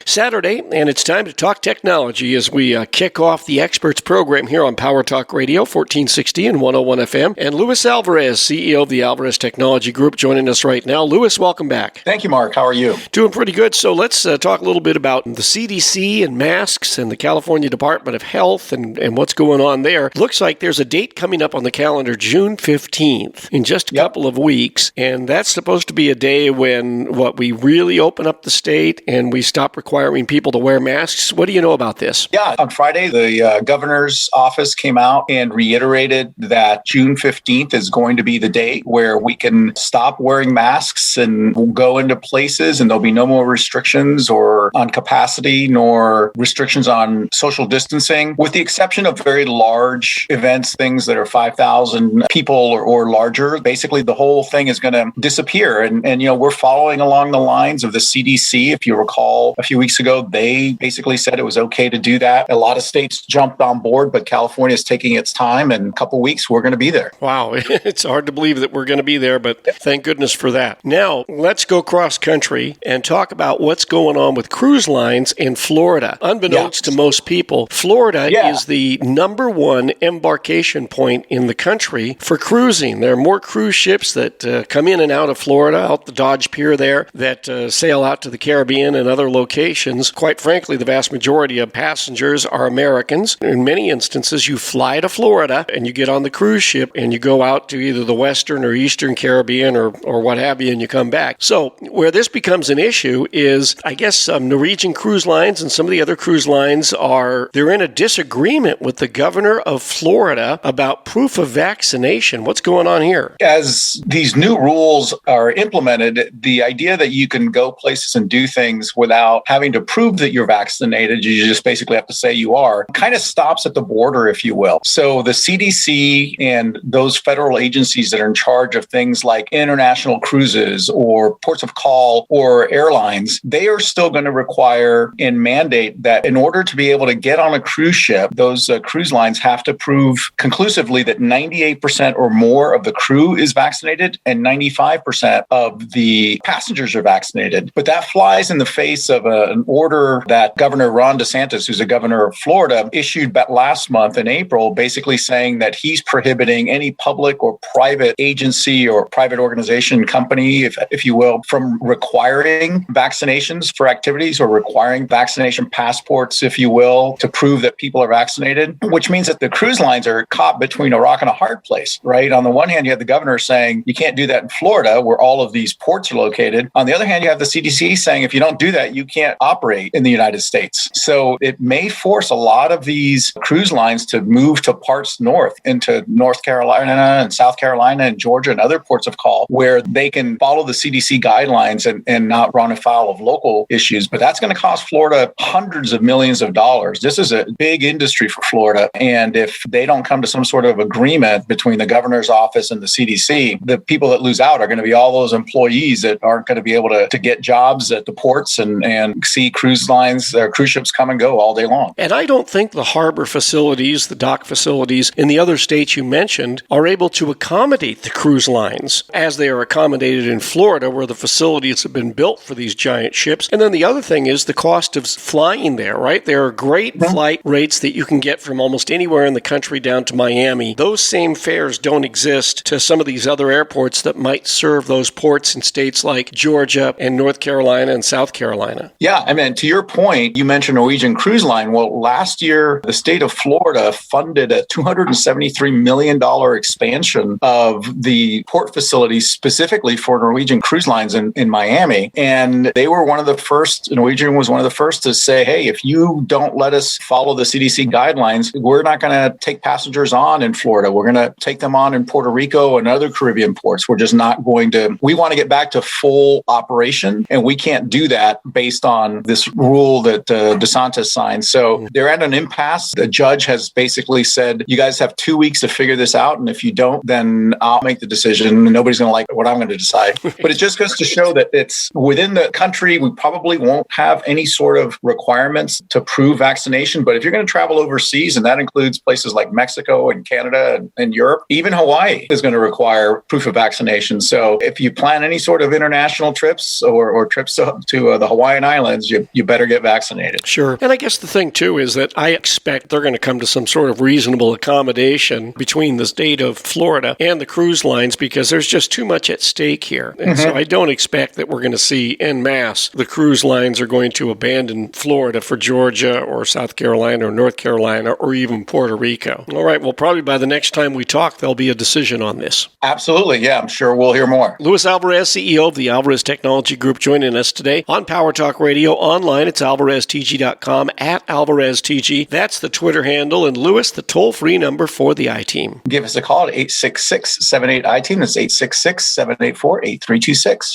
Saturday, and it's time to talk technology as we kick off the Experts program here on Power Talk Radio, 1460 and 101 FM. And Luis Alvarez, CEO of the Alvarez Technology Group, joining us right now. Luis, welcome back. Thank you, Mark. How are you? Doing pretty good. So let's talk a little bit about the CDC and masks and the California Department of Health and what's going on there. Looks like there's a date coming up on the calendar, June 15th, in just a couple of weeks. And that's supposed to be a day when we really open up the state and we stop requiring people to wear masks. What do you know about this? Yeah, on Friday, the governor's office came out and reiterated that June 15th is going to be the date where we can stop wearing masks and we'll go into places and there'll be no more restrictions or on capacity nor restrictions on social distancing, with the exception of very large events, things that are 5,000 people or larger. Basically, the whole thing is going to disappear. And we're following along the lines of the CDC. If you recall, a few weeks ago, they basically said it was okay to do that. A lot of states jumped on board, but California is taking its time. And in a couple of weeks, we're going to be there. Wow. It's hard to believe that we're going to be there, but thank goodness for that. Now, let's go cross country and talk about what's going on with cruise lines in Florida. Unbeknownst to most people, Florida is the number one embarkation point in the country for cruising. There are more cruise ships that come in and out of Florida, out the Dodge Pier there, that sail out to the Caribbean and other locations. Quite frankly, the vast majority of passengers are Americans. In many instances, you fly to Florida and you get on the cruise ship and you go out to either the Western or Eastern Caribbean or what have you, and you come back. So where this becomes an issue is, I guess, Norwegian Cruise Lines and some of the other cruise lines they're in a disagreement with the governor of Florida about proof of vaccination. What's going on here? As these new rules are implemented, the idea that you can go places and do things without having to prove that you're vaccinated, you just basically have to say you are, kind of stops at the border, if you will. So the CDC and those federal agencies that are in charge of things like international cruises or ports of call or airlines, they are still going to require and mandate that in order to be able to get on a cruise ship, those cruise lines have to prove conclusively that 98% or more of the crew is vaccinated and 95% of the passengers are vaccinated. But that flies in the face of an order that Governor Ron DeSantis, who's the governor of Florida, issued back last month in April, basically saying that he's prohibiting any public or private agency or private organization company, if you will, from requiring vaccinations for activities or requiring vaccination passports, if you will, to prove that people are vaccinated, which means that the cruise lines are caught between a rock and a hard place, right? On the one hand, you have the governor saying you can't do that in Florida, where all of these ports are located. On the other hand, you have the CDC saying if you don't do that, you can't operate in the United States. So it may force a lot of these cruise lines to move to parts north, into North Carolina and South Carolina and Georgia and other ports of call, where they can follow the CDC guidelines and not run afoul of local issues. But that's going to cost Florida hundreds of millions of dollars. This is a big industry for Florida. And if they don't come to some sort of agreement between the governor's office and the CDC, the people that lose out are going to be all those employees that aren't going to be able to get jobs at the ports and see cruise lines, cruise ships come and go all day long. And I don't think the harbor facilities, the dock facilities in the other states you mentioned are able to accommodate the cruise lines as they are accommodated in Florida, where the facilities have been built for these giant ships. And then the other thing is the cost of flying there, right? There are great flight rates that you can get from almost anywhere in the country down to Miami. Those same fares don't exist to some of these other airports that might serve those ports in states like Georgia and North Carolina and South Carolina. Yeah, I mean, to your point, you mentioned Norwegian Cruise Line. Well, last year, the state of Florida funded a $273 million expansion of the port facilities specifically for Norwegian Cruise Lines in Miami. And they were one of the first, Norwegian was one of the first to say, hey, if you don't let us follow the CDC guidelines, we're not going to take passengers on in Florida. We're going to take them on in Puerto Rico and other Caribbean ports. We're just not going to, we want to get back to full operation. And we can't do that based on this rule that DeSantis signed. So they're at an impasse. The judge has basically said, you guys have 2 weeks to figure this out. And if you don't, then I'll make the decision. Nobody's going to like what I'm going to decide. But it just goes to show that it's within the country. We probably won't have any sort of requirements to prove vaccination. But if you're going to travel overseas, and that includes places like Mexico and Canada and Europe, even Hawaii is going to require proof of vaccination. So if you plan any sort of international trips or trips to the Hawaiian Islands, lines, you better get vaccinated. Sure. And I guess the thing, too, is that I expect they're going to come to some sort of reasonable accommodation between the state of Florida and the cruise lines because there's just too much at stake here. And so I don't expect that we're going to see en masse the cruise lines are going to abandon Florida for Georgia or South Carolina or North Carolina or even Puerto Rico. All right. Well, probably by the next time we talk, there'll be a decision on this. Absolutely. Yeah, I'm sure we'll hear more. Luis Alvarez, CEO of the Alvarez Technology Group, joining us today on Power Talk Radio. Online, it's alvareztg.com, @AlvarezTG. That's the Twitter handle. And Luis, the toll-free number for the I-Team. Give us a call at 866-78-I-Team. That's 866-784-8326.